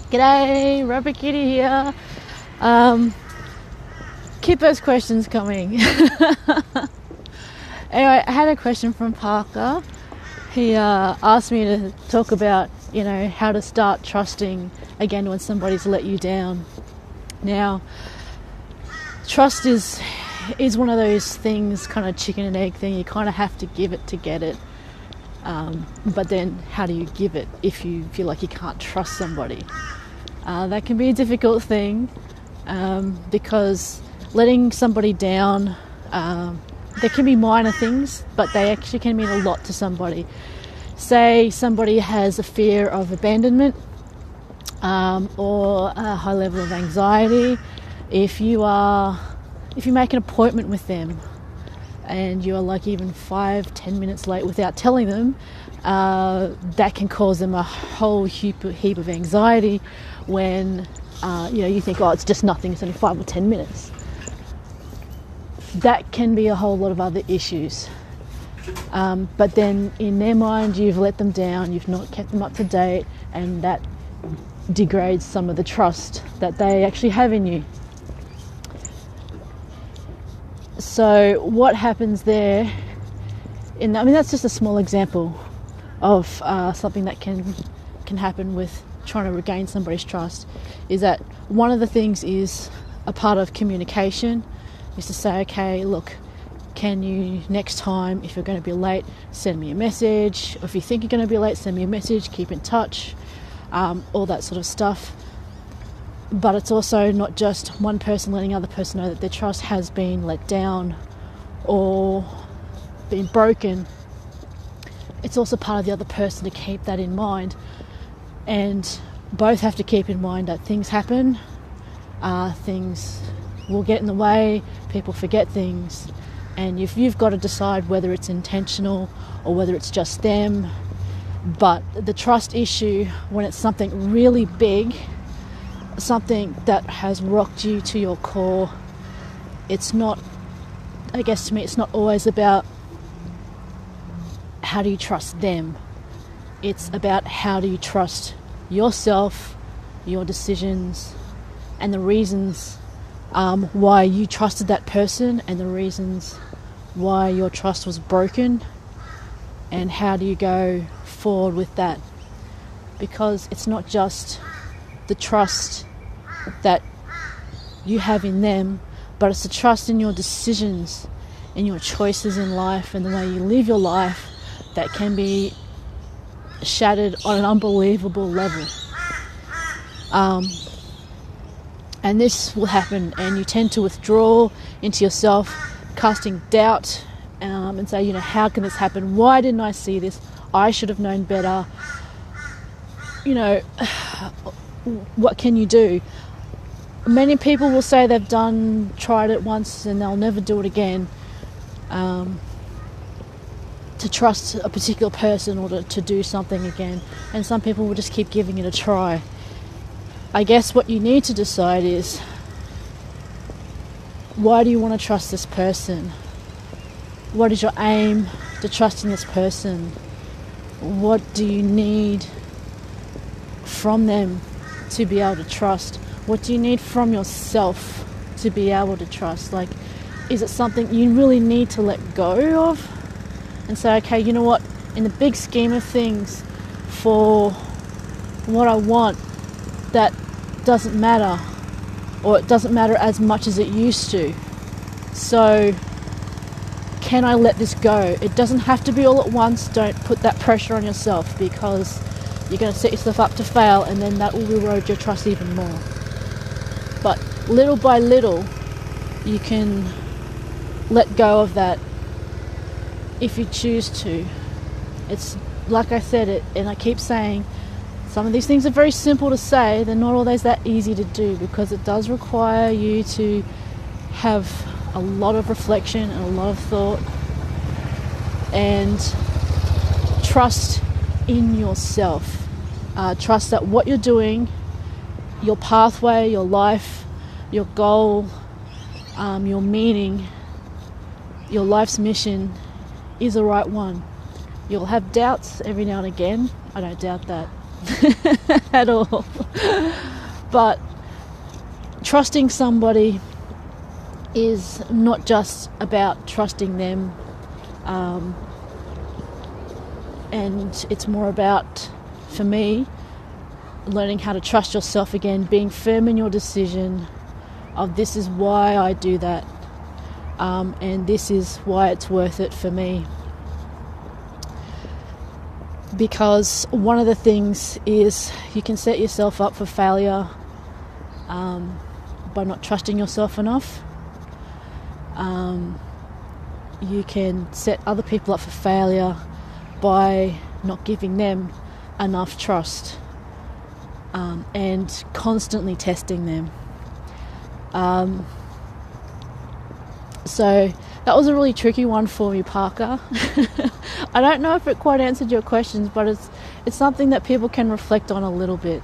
G'day, Rubber Kitty here. Keep those questions coming. Anyway, I had a question from Parker. He asked me to talk about, how to start trusting again when somebody's let you down. Now, trust is one of those things, kind of chicken and egg thing. You kind of have to give it to get it. But then how do you give it if you feel like you can't trust somebody? That can be a difficult thing because letting somebody down, there can be minor things, but they actually can mean a lot to somebody. Say somebody has a fear of abandonment or a high level of anxiety. If you make an appointment with them and you're like even 5-10 minutes late without telling them, that can cause them a whole heap of anxiety when you think, it's just nothing, it's only 5 or 10 minutes. That can be a whole lot of other issues. But then in their mind, you've let them down, you've not kept them up to date, and that degrades some of the trust that they actually have in you. So what happens there, that's just a small example of something that can happen with trying to regain somebody's trust, is that one of the things is a part of communication is to say, okay, look, can you next time, if you're going to be late, send me a message, or if you think you're going to be late, send me a message, keep in touch, all that sort of stuff. But it's also not just one person letting other person know that their trust has been let down or been broken. It's also part of the other person to keep that in mind, and both have to keep in mind that things happen, things will get in the way, people forget things, and you've got to decide whether it's intentional or whether it's just them. But the trust issue, when it's something really big, something that has rocked you to your core, it's not, I guess to me, it's not always about how do you trust them. It's about how do you trust yourself, your decisions, and the reasons why you trusted that person, and the reasons why your trust was broken, and how do you go forward with that. Because it's not just the trust that you have in them, but it's the trust in your decisions, in your choices in life, and the way you live your life that can be shattered on an unbelievable level. And this will happen, and you tend to withdraw into yourself, casting doubt, and say, how can this happen? Why didn't I see this? I should have known better. What can you do? Many people will say they've tried it once and they'll never do it again, to trust a particular person or to do something again, and some people will just keep giving it a try. I guess what you need to decide is, why do you want to trust this person? What is your aim to trusting this person? What do you need from them to be able to trust? What do you need from yourself to be able to trust? Like, is it something you really need to let go of and say, okay, you know what, in the big scheme of things, for what I want, that doesn't matter, or it doesn't matter as much as it used to. So can I let this go? It doesn't have to be all at once. Don't put that pressure on yourself, because you're going to set yourself up to fail, and then that will erode your trust even more. But little by little, you can let go of that if you choose to. It's like I said it, and I keep saying, some of these things are very simple to say. They're not always that easy to do, because it does require you to have a lot of reflection and a lot of thought, and trust in yourself. Trust that what you're doing, your pathway, your life, your goal, your meaning, your life's mission is the right one. You'll have doubts every now and again. I don't doubt that. at all. But trusting somebody is not just about trusting them, and it's more about, for me, learning how to trust yourself again, being firm in your decision of this is why I do that, and this is why it's worth it for me. Because one of the things is you can set yourself up for failure by not trusting yourself enough. You can set other people up for failure by not giving them enough trust, and constantly testing them. So that was a really tricky one for me, Parker. I don't know if it quite answered your questions, but it's something that people can reflect on a little bit.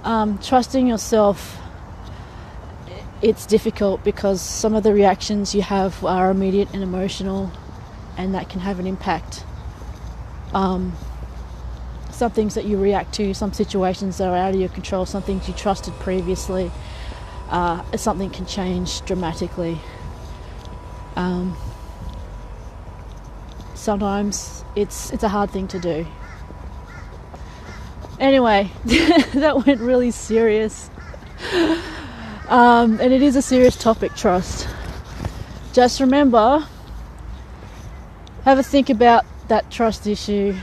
Trusting yourself, it's difficult because some of the reactions you have are immediate and emotional, and that can have an impact. Some things that you react to, some situations that are out of your control, some things you trusted previously, something can change dramatically. Sometimes it's a hard thing to do. Anyway, that went really serious. And it is a serious topic, trust. Just remember, have a think about that trust issue.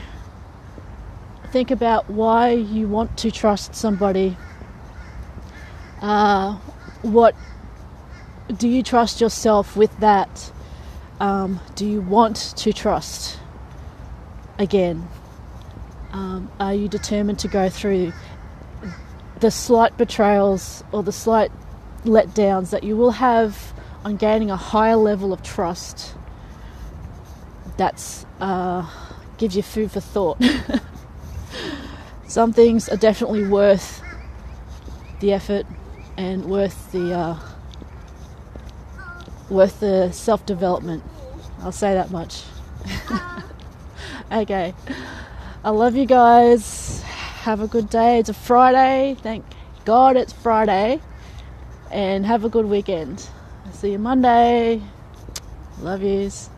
Think about why you want to trust somebody. What do you trust yourself with that? Do you want to trust again? Are you determined to go through the slight betrayals or the slight letdowns that you will have on gaining a higher level of trust? That's gives you food for thought. Some things are definitely worth the effort and worth the self-development. I'll say that much. Okay. I love you guys. Have a good day. It's a Friday. Thank God it's Friday. And have a good weekend. See you Monday. Love yous.